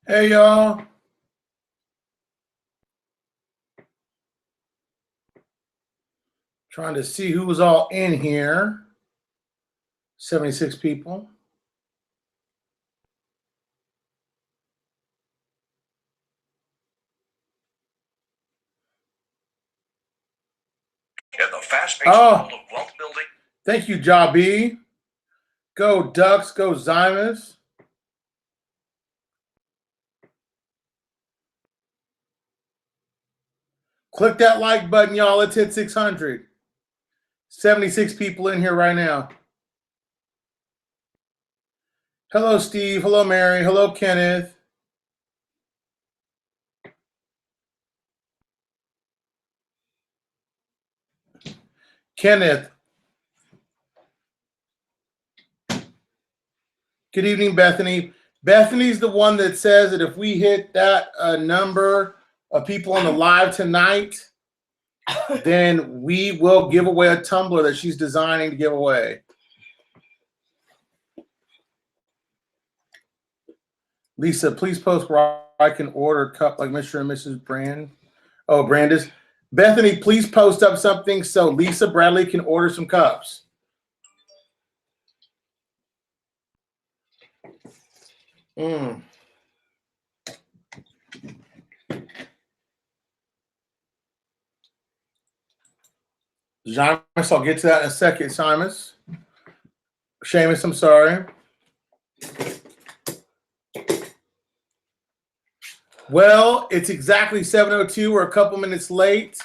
Hey, y'all. Trying to see who was all in here. 76 people. In the fast-paced world of wealth building. Thank you, Jabi. Go Ducks, go Zymus. Click that like button, y'all. Let's hit 600. 76 people in here right now. Hello, Steve. Hello, Mary. Hello, Kenneth. Kenneth. Good evening, Bethany. Bethany's the one that says that if we hit that number of people on the live tonight, then we will give away a tumbler that she's designing to give away. Lisa, please post where I can order a cup like Mr. and Mrs. Brand. Oh, Brandis. Bethany, please post up something so Lisa Bradley can order some cups. Seamus, I'll get to that in a second, Seamus. Seamus, I'm sorry. Well, it's exactly 7:02. We're a couple minutes late.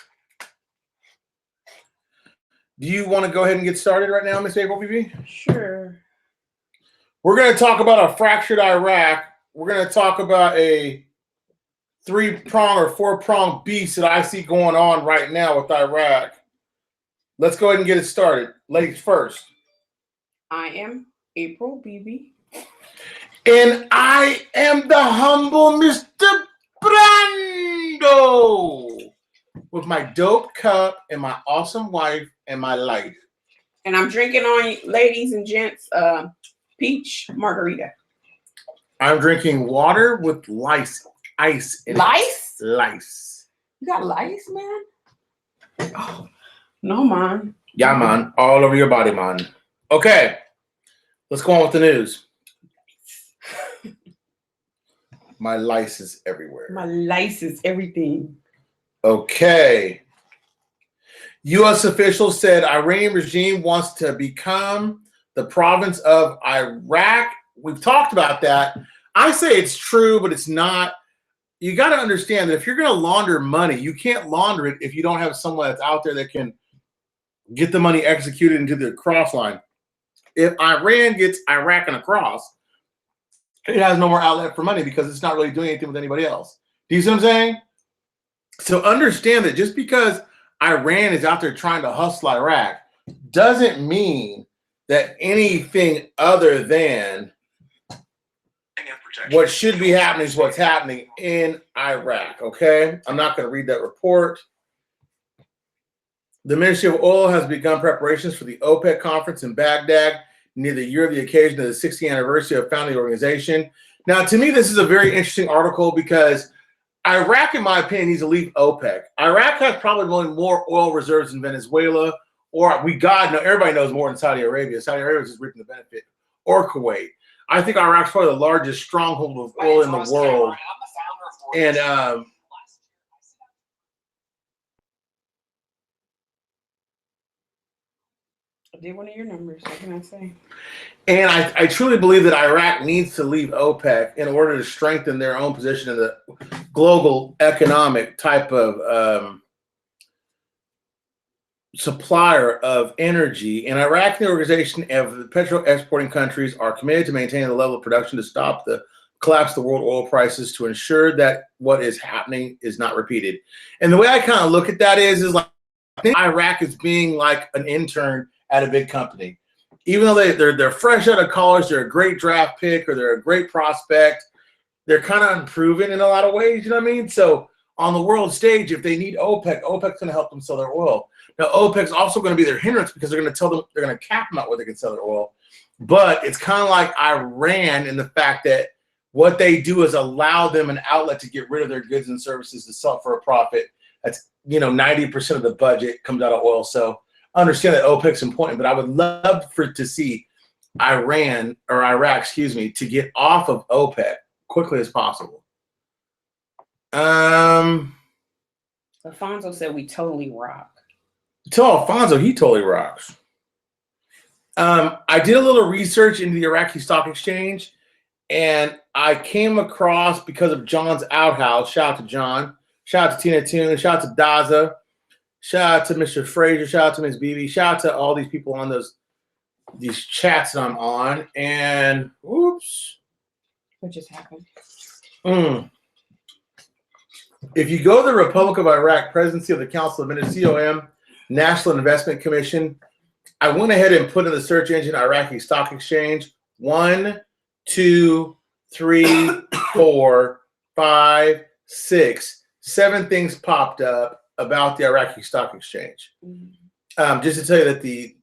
Do you want to go ahead and get started right now, Miss April BB? Sure. We're going to talk about a fractured Iraq. We're going to talk about a 3-prong or 4-prong beast that I see going on right now with Iraq. Let's go ahead and get it started. Ladies first. I am April BB. And I am the humble Mr. Brando with my dope cup and my awesome wife and my life. And I'm drinking on, ladies and gents, peach margarita. I'm drinking water with ice in it. Lice? Lice. You got lice, man? Oh, no, man. Yeah, man. All over your body, man. Okay. Let's go on with the news. My lice is everywhere. My lice is everything. Okay. U.S. officials said Iranian regime wants to become the province of Iraq. We've talked about that. I say it's true, but it's not. You got to understand that if you're going to launder money, you can't launder it if you don't have someone that's out there that can get the money executed into the cross line. If Iran gets Iraq in a cross, it has no more outlet for money because it's not really doing anything with anybody else. Do you see what I'm saying? So understand that just because Iran is out there trying to hustle Iraq doesn't mean that anything other than what should be happening is what's happening in Iraq, okay? I'm not going to read that report. The Ministry of Oil has begun preparations for the OPEC conference in Baghdad near the year of the occasion of the 60th anniversary of founding the organization. Now, to me, this is a very interesting article because Iraq, in my opinion, needs to leave OPEC. Iraq has probably more oil reserves than Venezuela, or everybody knows more than Saudi Arabia. Saudi Arabia is just reaping the benefit, or Kuwait. I think Iraq's probably the largest stronghold of oil in the world. And I did one of your numbers. What can I say? And I truly believe that Iraq needs to leave OPEC in order to strengthen their own position in the global economic type of supplier of energy. And Iraq and the organization of the petrol exporting countries are committed to maintaining the level of production to stop the collapse of the world oil prices to ensure that what is happening is not repeated. And the way I kind of look at that is like I think Iraq is being like an intern at a big company. Even though they're fresh out of college, they're a great draft pick or they're a great prospect, they're kind of unproven in a lot of ways, you know what I mean? So on the world stage, if they need OPEC, OPEC's going to help them sell their oil. Now, OPEC's also going to be their hindrance because they're going to tell them, they're going to cap them out where they can sell their oil. But it's kind of like Iran in the fact that What they do is allow them an outlet to get rid of their goods and services to sell for a profit. That's 90% of the budget comes out of oil. So I understand that OPEC's important, but I would love to see Iraq, to get off of OPEC quickly as possible. Alfonso said we totally rock. Tell Alfonso he totally rocks. I did a little research into the Iraqi Stock Exchange, and I came across, because of John's Outhouse, shout out to John, shout out to Tina Toon, shout out to Daza, shout out to Mr. Fraser, shout out to Ms. Bibi, shout out to all these people on these chats that I'm on, and whoops. What just happened? If you go to the Republic of Iraq Presidency of the Council of Ministers, COM, National Investment Commission, I went ahead and put in the search engine Iraqi Stock Exchange. 1, 2, 3, 4, 5, 6, 7 things popped up about the Iraqi Stock Exchange. Just to tell you that the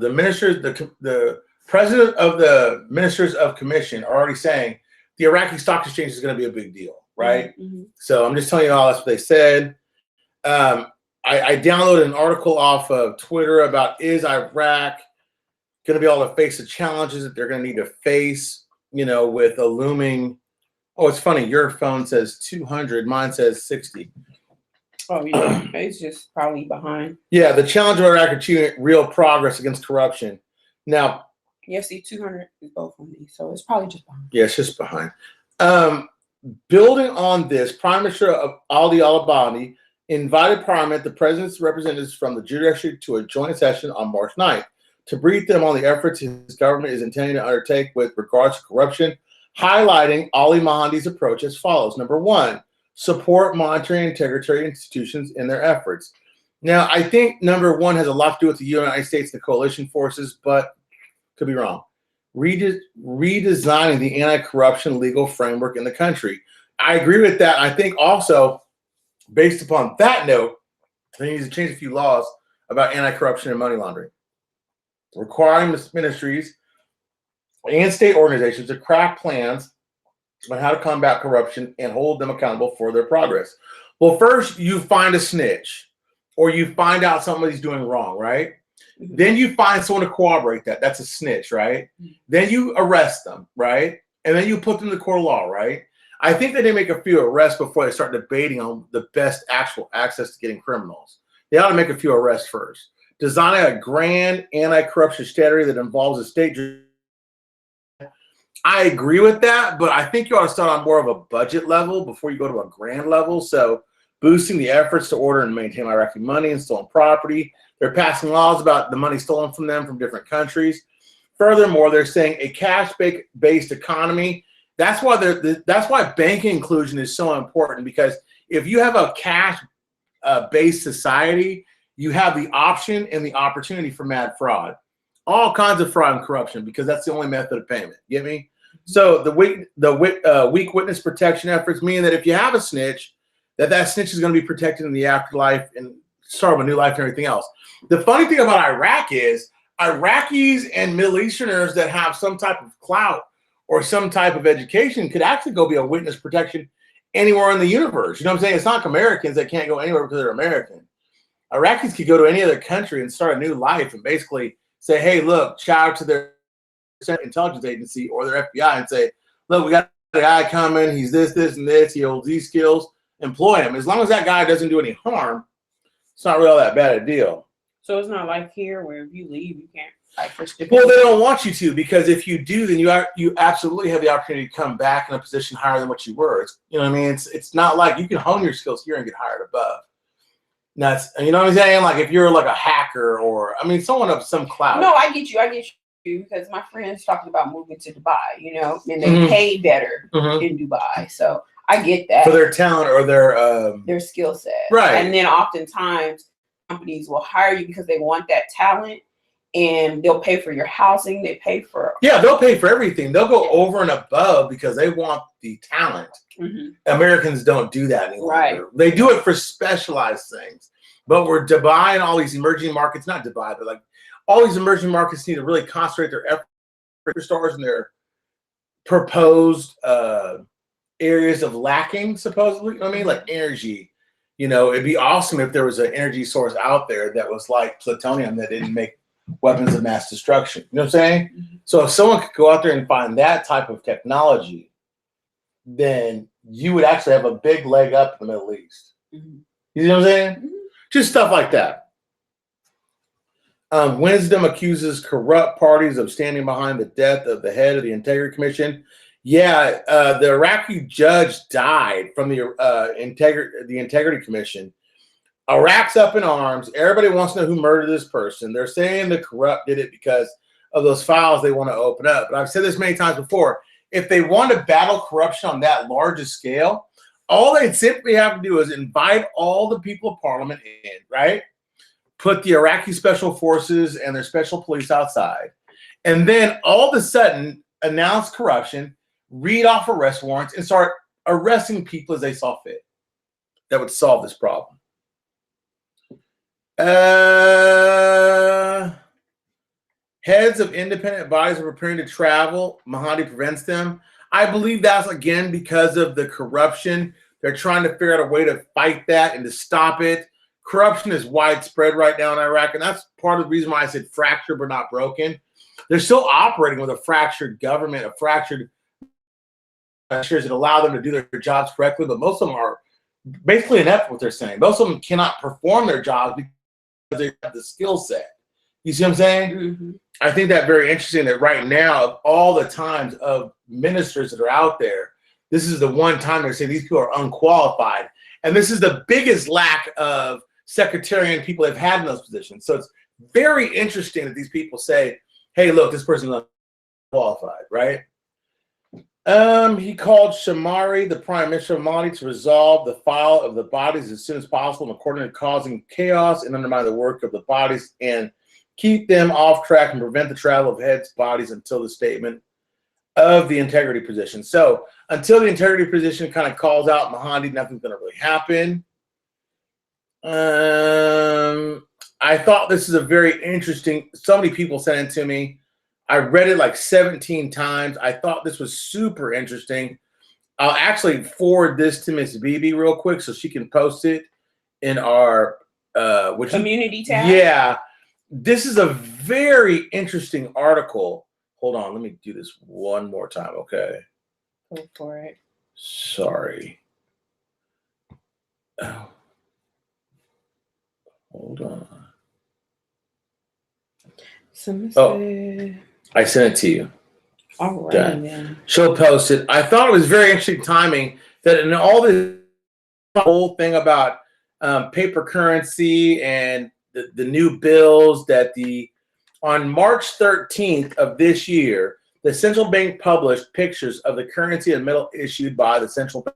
ministers, the president of the Ministers of Commission are already saying the Iraqi Stock Exchange is going to be a big deal, right? So I'm just telling you all that's what they said. I downloaded an article off of Twitter about, is Iraq going to be able to face the challenges that they're going to need to face, with a looming. Oh, it's funny. Your phone says 200. Mine says 60. Oh, yeah. It's just probably behind. Yeah, the challenge of Iraq achieving real progress against corruption. Now, yeah, see, 200 is both on me, so it's probably just behind. Yeah, it's just behind. Building on this, Prime Minister Ali Al-Abadi invited Parliament, the president's representatives from the judiciary, to a joint session on March 9th to brief them on the efforts his government is intending to undertake with regards to corruption, highlighting Ali Mohandi's approach as follows. Number 1, support monetary and integrity institutions in their efforts. Now, I think number 1 has a lot to do with the United States and the coalition forces, but could be wrong. Redesigning the anti-corruption legal framework in the country. I agree with that. I think also, based upon that note, they need to change a few laws about anti-corruption and money laundering, requiring ministries and state organizations to craft plans on how to combat corruption and hold them accountable for their progress. Well, first you find a snitch, or you find out somebody's doing wrong, right? Then you find someone to corroborate that. That's a snitch, right? Then you arrest them, right? And then you put them to court of law, right? I think that they make a few arrests before they start debating on the best actual access to getting criminals. They ought to make a few arrests first. Designing a grand anti-corruption strategy that involves a state. I agree with that, but I think you ought to start on more of a budget level before you go to a grand level. So boosting the efforts to order and maintain Iraqi money and stolen property. They're passing laws about the money stolen from them from different countries. Furthermore, they're saying a cash-based economy. That's why banking inclusion is so important, because if you have a cash-based society, you have the option and the opportunity for mad fraud, all kinds of fraud and corruption, because that's the only method of payment. Get me? So the weak witness protection efforts mean that if you have a snitch, that snitch is going to be protected in the afterlife and start a new life and everything else. The funny thing about Iraq is Iraqis and Middle Easterners that have some type of clout or some type of education could actually go be a witness protection anywhere in the universe. You know what I'm saying? It's not like Americans that can't go anywhere because they're American. Iraqis could go to any other country and start a new life and basically say, hey, look, shout out to their intelligence agency or their FBI and say, look, we got a guy coming. He's this, and this. He holds these skills. Employ him. As long as that guy doesn't do any harm, it's not really all that bad a deal. So it's not like here where if you leave, you can't fight for stupid. Well, they don't want you to, because if you do, then you absolutely have the opportunity to come back in a position higher than what you were. You know what I mean? It's not like you can hone your skills here and get hired above. That's, you know what I'm saying? Like if you're like a hacker or, someone of some clout. No, I get you because my friend's talking about moving to Dubai, and they pay better in Dubai. So I get that. For their talent or their skill set. Right. And then oftentimes companies will hire you because they want that talent, and they'll pay for your housing. They pay for. Yeah, they'll pay for everything. They'll go over and above because they want the talent. Americans don't do that anymore. Right. They do it for specialized things. But we're Dubai and all these emerging markets, not Dubai, but like all these emerging markets need to really concentrate their efforts, stars, and their proposed areas of lacking, supposedly. You know what I mean? Like energy. It'd be awesome if there was an energy source out there that was like plutonium that didn't make weapons of mass destruction. You know what I'm saying? Mm-hmm. So if someone could go out there and find that type of technology, then you would actually have a big leg up in the Middle East. Mm-hmm. You know what I'm saying? Mm-hmm. Just stuff like that. Wisdom accuses corrupt parties of standing behind the death of the head of the Integrity Commission. Yeah, the Iraqi judge died from the Integrity Commission. Iraq's up in arms. Everybody wants to know who murdered this person. They're saying the corrupt did it because of those files they want to open up. But I've said this many times before. If they want to battle corruption on that large a scale, all they simply have to do is invite all the people of parliament in, right? Put the Iraqi special forces and their special police outside, and then all of a sudden announce corruption, read off arrest warrants, and start arresting people as they saw fit. That would solve this problem. Heads of independent bodies are preparing to travel. Mahdi prevents them. I believe that's, again, because of the corruption. They're trying to figure out a way to fight that and to stop it. Corruption is widespread right now in Iraq, and that's part of the reason why I said fractured but not broken. They're still operating with a fractured government, a fractured measures that allow them to do their jobs correctly, but most of them are basically inept what they're saying. Most of them cannot perform their jobs because they have the skill set. You see what I'm saying? Mm-hmm. I think that very interesting that right now, of all the times of ministers that are out there, this is the one time they're saying these people are unqualified. And this is the biggest lack of secretarian people they've had in those positions. So it's very interesting that these people say, hey, look, this person is unqualified, right? He called Shamari, the prime minister of Mali, to resolve the file of the bodies as soon as possible, according to causing chaos and undermine the work of the bodies and keep them off track and prevent the travel of heads' bodies until the statement of the integrity position. So until the integrity position kind of calls out Mahdi, nothing's going to really happen. I thought this is a very interesting, so many people sent it to me. I read it like 17 times. I thought this was super interesting. I'll actually forward this to Miss Bibi real quick so she can post it in our community tab. Yeah. This is a very interesting article. Hold on, let me do this one more time, okay? Go for it. Sorry. Oh. Hold on. I sent it to you. All right, then. She'll post it. I thought it was very interesting timing that in all this whole thing about paper currency and the new bills that on March 13th of this year, the central bank published pictures of the currency and metal issued by the central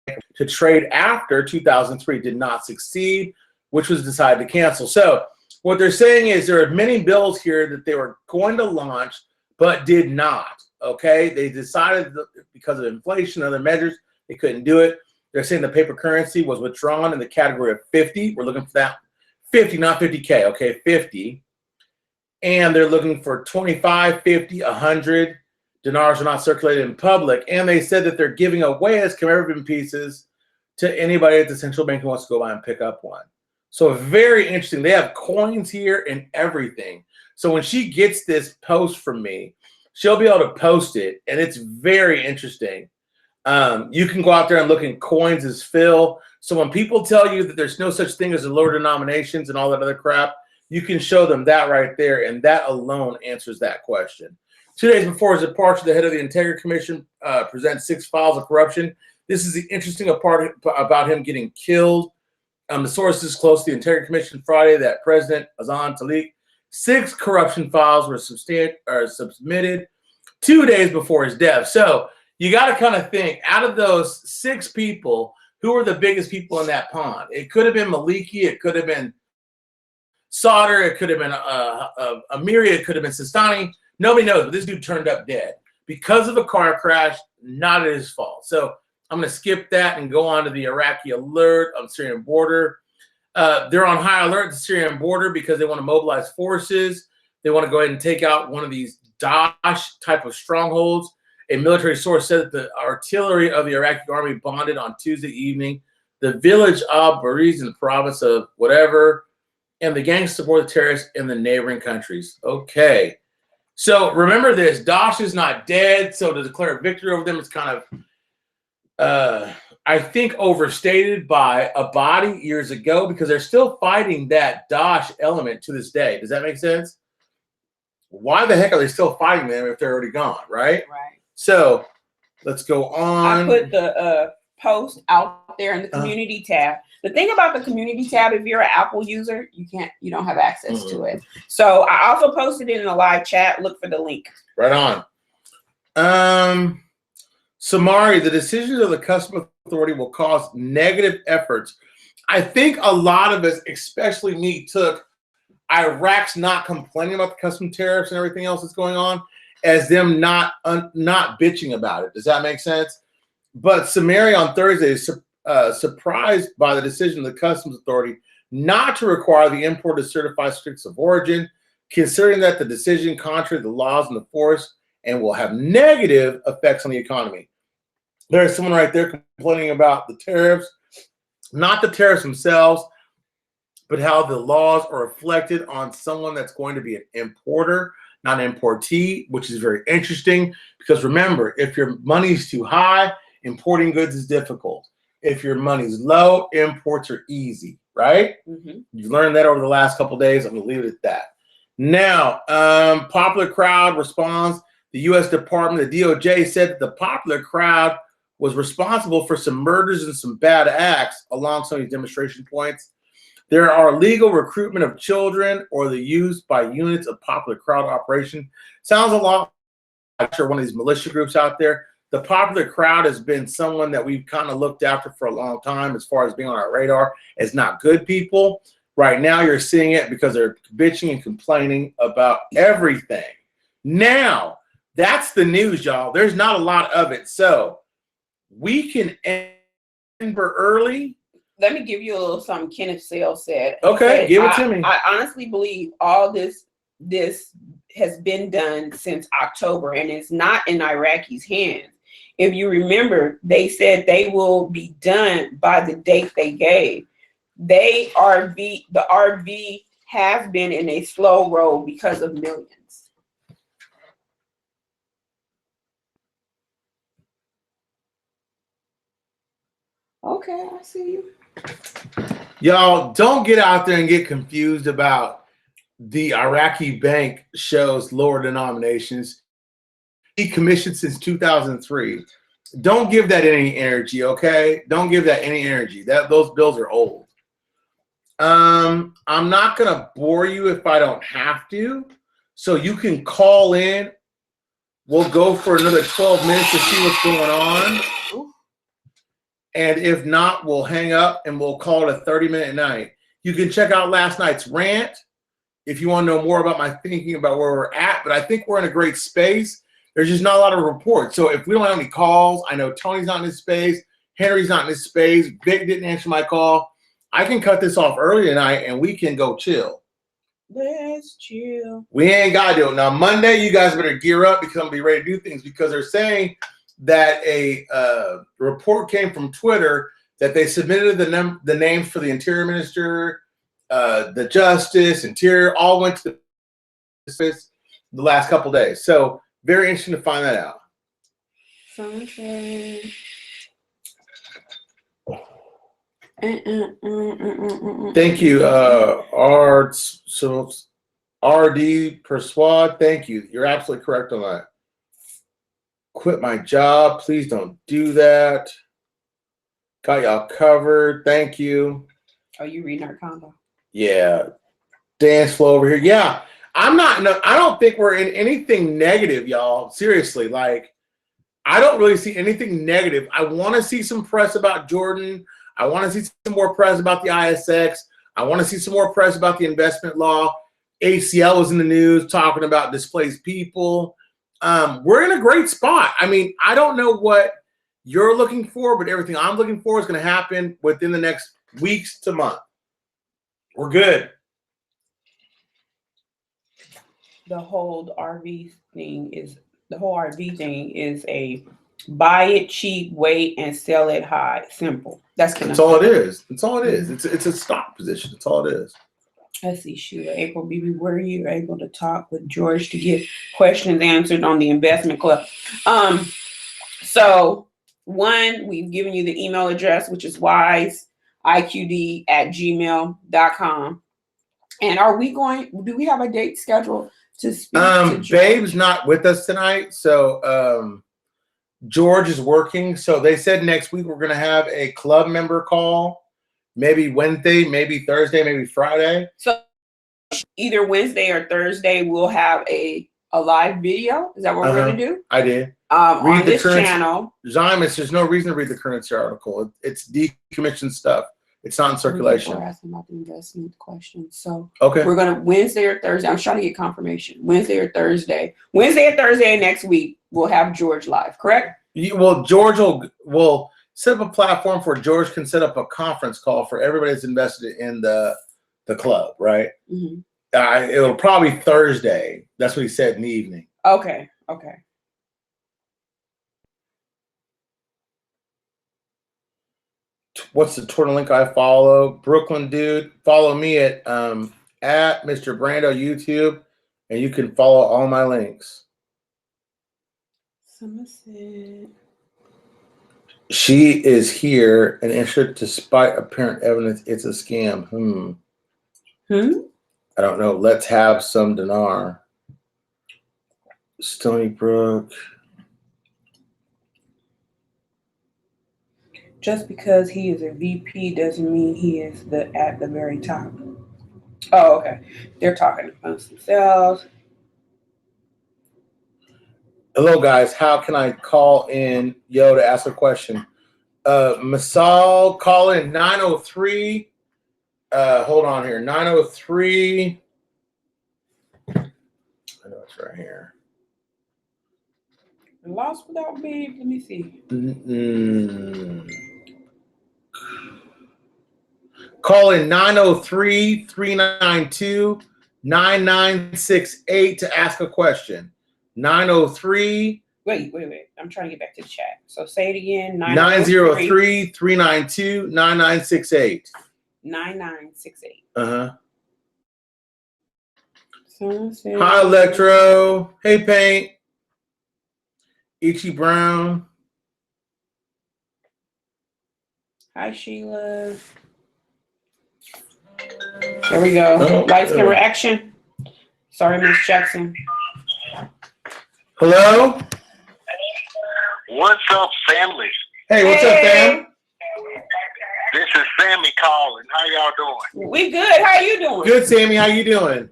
bank to trade after 2003 did not succeed, which was decided to cancel. So what they're saying is there are many bills here that they were going to launch but did not, okay? They decided that because of inflation and other measures, they couldn't do it. They're saying the paper currency was withdrawn in the category of 50. We're looking for that. 50, not 50K, okay, 50. And they're looking for 25, 50, 100. Dinars are not circulated in public. And they said that they're giving away as commemorative pieces to anybody at the central bank who wants to go by and pick up one. So very interesting. They have coins here and everything. So when she gets this post from me, she'll be able to post it. And it's very interesting. You can go out there and look in coins as fill. So when people tell you that there's no such thing as a lower denominations and all that other crap, you can show them that right there, and that alone answers that question. 2 days before his departure, the head of the Integrity Commission presents 6 files of corruption. This is the interesting part about him getting killed. The sources close to the Integrity Commission Friday that President Azan Talik 6 corruption files were submitted 2 days before his death. So you got to kind of think, out of those 6 people, who are the biggest people in that pond? It could have been Maliki. It could have been Sauder. It could have been Amiri. It could have been Sistani. Nobody knows, but this dude turned up dead because of a car crash, not his fault. So I'm going to skip that and go on to the Iraqi alert on the Syrian border. They're on high alert at the Syrian border because they want to mobilize forces. They want to go ahead and take out one of these Daesh type of strongholds. A military source said that the artillery of the Iraqi army bombed on Tuesday evening the village of Bariz in the province of whatever, and the gangs support the terrorists in the neighboring countries. Okay. So remember this, Daesh is not dead, so to declare victory over them is kind of, I think, overstated by a body years ago because they're still fighting that Daesh element to this day. Does that make sense? Why the heck are they still fighting them if they're already gone, right? Right. So let's go on. I put the post out there in the community tab. The thing about the community tab, if you're an Apple user, you don't have access to it. So I also posted it in a live chat. Look for the link. Right on. Samari, the decisions of the Customs Authority will cause negative efforts. I think a lot of us, especially me, took Iraq's not complaining about the custom tariffs and everything else that's going on as them not bitching about it. Does that make sense? But Samari on Thursday is surprised by the decision of the Customs Authority not to require the importer to certify certificates of origin, considering that the decision contrary to the laws in the force and will have negative effects on the economy. There's someone right there complaining about the tariffs, not the tariffs themselves, but how the laws are reflected on someone that's going to be an importer, not an importee, which is very interesting because remember, if your money's too high, importing goods is difficult. If your money's low, imports are easy, right? Mm-hmm. You've learned that over the last couple of days. I'm going to leave it at that. Now, popular crowd responds. The U.S. Department, the DOJ, said that the popular crowd was responsible for some murders and some bad acts along some of these demonstration points. There are legal recruitment of children or the use by units of popular crowd operation. Sounds a lot like one of these militia groups out there. The popular crowd has been someone that we've kind of looked after for a long time as far as being on our radar as not good people. Right now you're seeing it because they're bitching and complaining about everything. Now, that's the news, y'all. There's not a lot of it. So we can end early. Let me give you a little something Kenneth Sale said. Okay, give it to me. I honestly believe all this has been done since October, and it's not in Iraqis' hands. If you remember, they said they will be done by the date they gave. The RV have been in a slow roll because of millions. Okay, I see you. Y'all don't get out there and get confused about the Iraqi bank shows lower denominations. He commissioned since 2003. Don't give that any energy, okay? Don't give that any energy. Those bills are old. I'm not gonna bore you if I don't have to. So you can call in. We'll go for another 12 minutes to see what's going on. And if not, we'll hang up and we'll call it a 30-minute night. You can check out last night's rant if you want to know more about my thinking about where we're at. But I think we're in a great space. There's just not a lot of reports. So if we don't have any calls, I know Tony's not in his space. Henry's not in his space. Vic didn't answer my call. I can cut this off early tonight and we can go chill. Let's chill. We ain't got to do it. Now, Monday, you guys better gear up because I'm going to be ready to do things because they're saying that a report came from Twitter that they submitted the names for the Interior Minister, the Justice, Interior, all went to the last couple days. So very interesting to find that out. Okay. Thank you, RD Persuade. Thank you. You're absolutely correct on that. Quit my job. Please don't do that. Got y'all covered. Thank you. Are you reading our combo? Yeah. Dance flow over here. Yeah. I don't think we're in anything negative, y'all. Seriously. Like, I don't really see anything negative. I want to see some press about Jordan. I want to see some more press about the ISX. I want to see some more press about the investment law. ACL was in the news talking about displaced people. We're in a great spot. I mean, I don't know what you're looking for, but everything I'm looking for is going to happen within the next weeks to month. We're good. The whole RV thing is The whole RV thing is a buy it cheap, wait, and sell it high. Simple. That's all it is. It's all it is. It's a stock position. That's all it is. Let's see, Sheila. April BB, were you able to talk with George to get questions answered on the investment club? So one, we've given you the email address, which is wiseiqd@gmail.com. And do we have a date scheduled to speak to George? Babe's not with us tonight, so George is working. So they said next week we're gonna have a club member call. Maybe Wednesday, maybe Thursday, maybe Friday. So either Wednesday or Thursday, we'll have a live video. Is that what we're going to do? I did. On this channel. Zymus, there's no reason to read the currency article. It's decommissioned stuff. It's not in circulation. We're asking about the investment questions. So okay, we're going to Wednesday or Thursday. I'm trying to get confirmation. Wednesday or Thursday next week, we'll have George live, correct? Well, George will set up a platform where George can set up a conference call for everybody that's invested in the club, right? Mm-hmm. It'll probably Thursday. That's what he said in the evening. Okay. What's the Twitter link I follow? Brooklyn dude. Follow me at Mr. Brando YouTube, and you can follow all my links. Somerset. She is here and interested despite apparent evidence it's a scam. I don't know. Let's have some dinar. Stony Brook. Just because he is a VP doesn't mean he is at the very top. Oh, okay. They're talking amongst themselves. Hello, guys. How can I call in to ask a question? Masal, call in 903. Hold on here. 903. I know it's right here. Lost without being. Let me see. Call in 903-392-9968 to ask a question. 903. Wait. I'm trying to get back to the chat. So say it again. 903-392-9968. 9968. Hi, Electro. Hey, Paint. Ichi Brown. Hi, Sheila. There we go. Lights, camera, action. Sorry, Miss Jackson. Hello? What's up, family? Hey, what's up, fam? This is Sammy calling. How y'all doing? We good. How you doing? Good, Sammy. How you doing?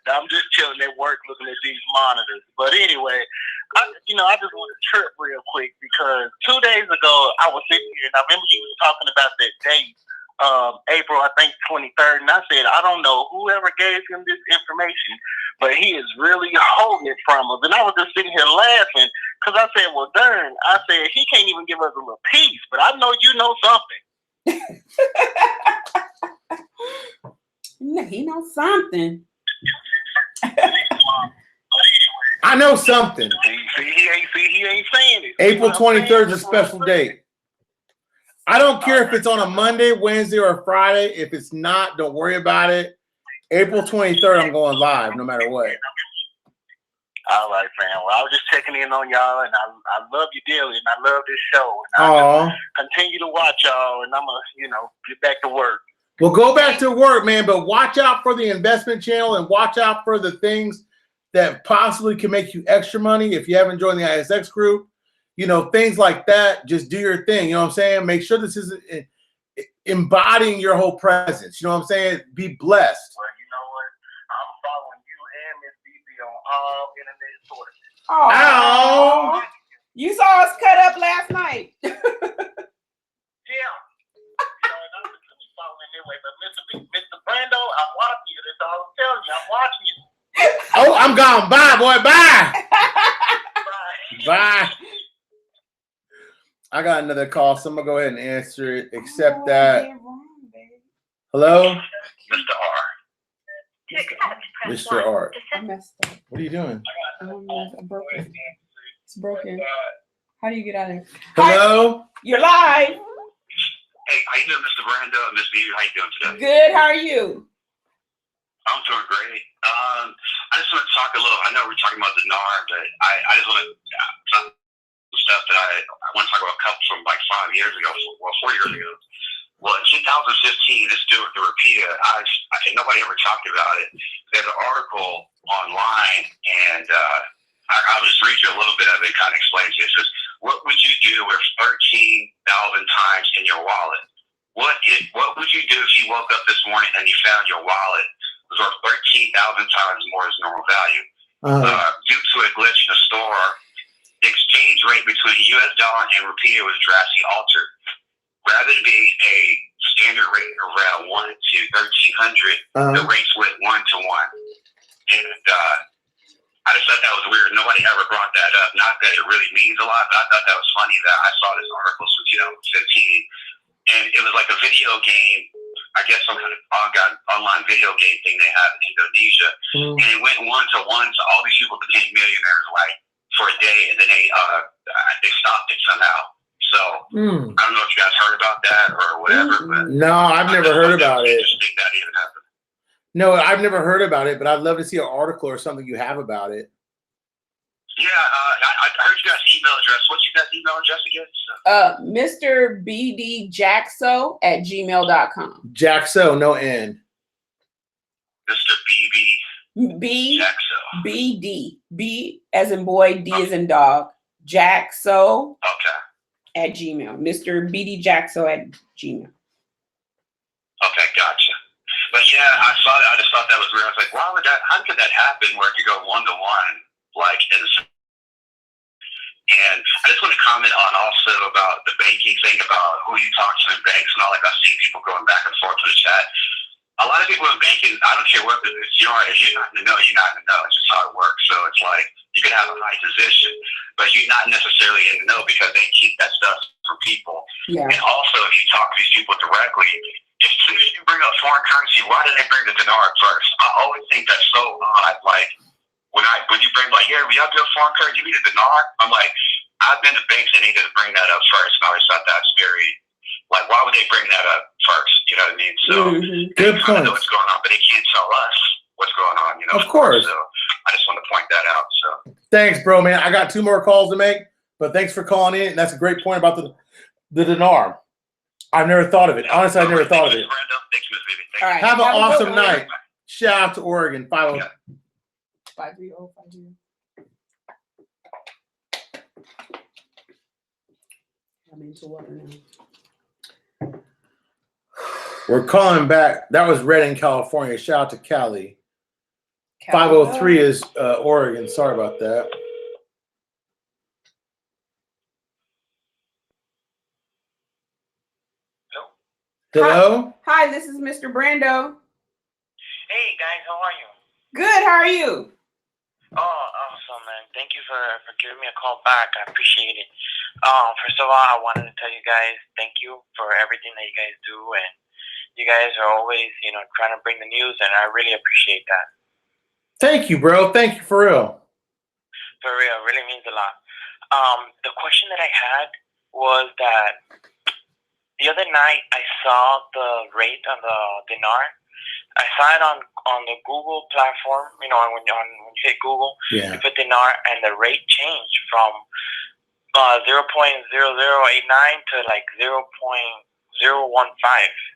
I'm just chilling at work looking at these monitors. But anyway, I just want to trip real quick because 2 days ago I was sitting here and I remember you was talking about that date, April, I think 23rd, and I said, I don't know whoever gave him this information, but he is really holding it from us. And I was just sitting here laughing because I said, well, darn, I said, he can't even give us a little piece, but I know you know something. He knows something. I know something. He ain't saying it. April 23rd is a special date. I don't care if it's on a Monday, Wednesday, or Friday. If it's not, don't worry about it. April 23rd, I'm going live no matter what. All right, fam. Well, I was just checking in on y'all, and I love you dearly, and I love this show. And I'll continue to watch y'all, and I'm going to, get back to work. Well, go back to work, man, but watch out for the investment channel and watch out for the things that possibly can make you extra money if you haven't joined the ISX group. Things like that. Just do your thing. You know what I'm saying? Make sure this is embodying your whole presence. You know what I'm saying? Be blessed. Well, you know what? I'm following you and Miss BB on all internet sources. Oh, you saw us cut up last night. Yeah. And I'm following anyway. But Mr. Brando, I'm watching you. That's all I'm telling you. I'm watching you. Oh, I'm gone. Bye, boy. Bye. Bye. I got another call, so I'm going to go ahead and answer it, except that. Hello? Mr. R. Mr. R. I messed up. What are you doing? broken. It's broken. How do you get out of here? Hello? You're live. Hey, how you doing, Mr. Brando and Miss Beauty? How you doing today? Good. How are you? I'm doing great. I just want to talk a little. I know we're talking about Dinar, but I just want to talk some stuff that I want to talk about a couple from like 5 years ago, well, 4 years ago. Well, in 2015, this dude with the Rapia, nobody ever talked about it. There's an article online, and I'll just read you a little bit of it. It kind of explains it. It says, what would you do with 13,000 times in your wallet? What would you do if you woke up this morning and you found your wallet was worth 13,000 times more as normal value? Due to a glitch in the store, the exchange rate between the U.S. dollar and Rapia was drastically altered. Rather than being a standard rate around 1 to 1,300, the rates went 1 to 1. And I just thought that was weird. Nobody ever brought that up. Not that it really means a lot, but I thought that was funny that I saw this article from 2015. And it was like a video game, I guess some kind of online video game thing they have in Indonesia. And it went 1 to 1, so all these people became millionaires like for a day, and then they stopped it somehow. So I don't know if you guys heard about that or whatever. But no, I've never heard about it. Interesting that even happened. No, I've never heard about it, but I'd love to see an article or something you have about it. Yeah, I heard you guys' email address. What's your guys' email address again? Mr. bdjaxo@gmail.com. Jaxo, no N. Mr. B Jaxo. BD. B as in boy, D as in dog. Jaxo Okay. at Gmail. Mr. bdjaxo@gmail. Okay, gotcha. But yeah, I saw that. I just thought that was weird. I was like, why would that? How could that happen? Where it could go 1 to 1, like in. And I just want to comment on also about the banking thing, about who you talk to in banks and all. Like I see people going back and forth in the chat. A lot of people in banking, I don't care what it is. You know, if you're not in the know, you're not in the know. It's just how it works. So it's like you can have a high position, but you're not necessarily in the know because they keep that stuff from people. Yeah. And also, if you talk to these people directly, as soon as you bring up foreign currency, why do they bring the dinar first? I always think that's so odd. Like when you bring like, yeah, we have to have foreign currency, you need a dinar. I'm like, I've been to banks and they need to bring that up first, and I always thought that's very. Like, why would they bring that up first? You know what I mean? So Good they point. know what's going on, but they can't tell us what's going on. You know, Of course. So I just want to point that out. So Thanks, bro, man. I got 2 more calls to make, but thanks for calling in. That's a great point about the dinar. I've never thought of it. Honestly, I've never thought of it. Brando. Thank you, Ms. Vivi. Thank All you. right. Have an Have a good awesome one. night. Shout out to Oregon. 50. 53050. I'm into water now. We're calling back. That was Redding, California. Shout out to Cali. 503 is Oregon. Sorry about that. Hello? Hi, this is Mr. Brando. Hey guys, how are you? Good, how are you? Oh, awesome, man. Thank you for giving me a call back. I appreciate it. First of all, I wanted to tell you guys thank you for everything that you guys do, and you guys are always, trying to bring the news, and I really appreciate that. Thank you, bro. Thank you for real. For real, it really means a lot. The question that I had was that the other night I saw the rate on the dinar. I saw it on the Google platform. When you hit Google, Yeah. you put dinar, and the rate changed from 0.0089 to like 0.015.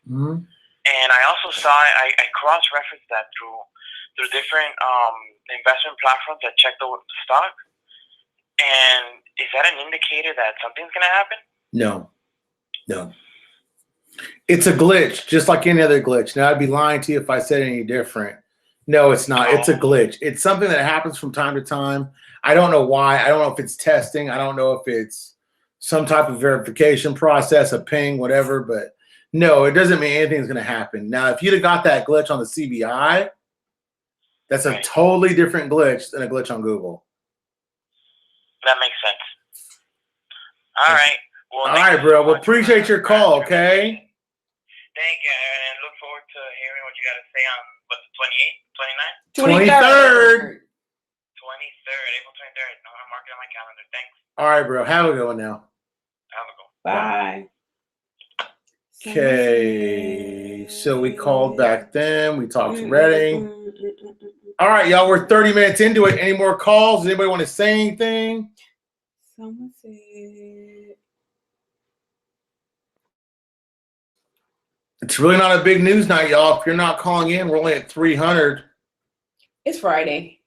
Mm-hmm. And I also saw I cross-referenced that through different investment platforms that check the stock. And is that an indicator that something's gonna happen? No. It's a glitch, just like any other glitch. Now, I'd be lying to you if I said any different. No, it's not. It's a glitch. It's something that happens from time to time. I don't know why. I don't know if it's testing. I don't know if it's some type of verification process, a ping, whatever. But no, it doesn't mean anything's going to happen. Now, if you'd have got that glitch on the CBI, that's a totally different glitch than a glitch on Google. That makes sense. All right. Well, all right, bro. Well, appreciate your call, okay? Thank you, and look forward to hearing what you got to say on, what's the 28th, 29th? 23rd. 23rd. sir. April 23rd. No, I'm marking on my calendar. Thanks. All right, bro. Have a good one now. Have a good one. Bye. Okay. So we called back then. We talked to Reading. All right, y'all. We're 30 minutes into it. Any more calls? Does anybody want to say anything? Someone said. It's really not a big news night, y'all. If you're not calling in, we're only at 300. It's Friday.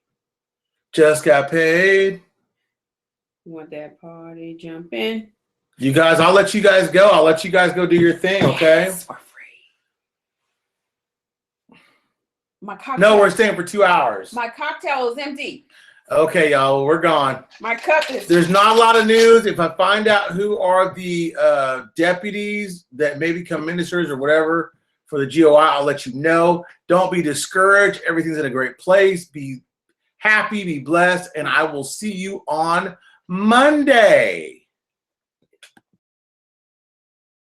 Just got paid. You want that party? Jump in. You guys, I'll let you guys go. I'll let you guys go do your thing, okay? Yes, for free. My cocktail. No, we're staying for 2 hours. My cocktail is empty. Okay, y'all, we're gone. My cup is. There's not a lot of news. If I find out who are the deputies that may become ministers or whatever for the GOI, I'll let you know. Don't be discouraged. Everything's in a great place. Be happy, be blessed, and I will see you on Monday.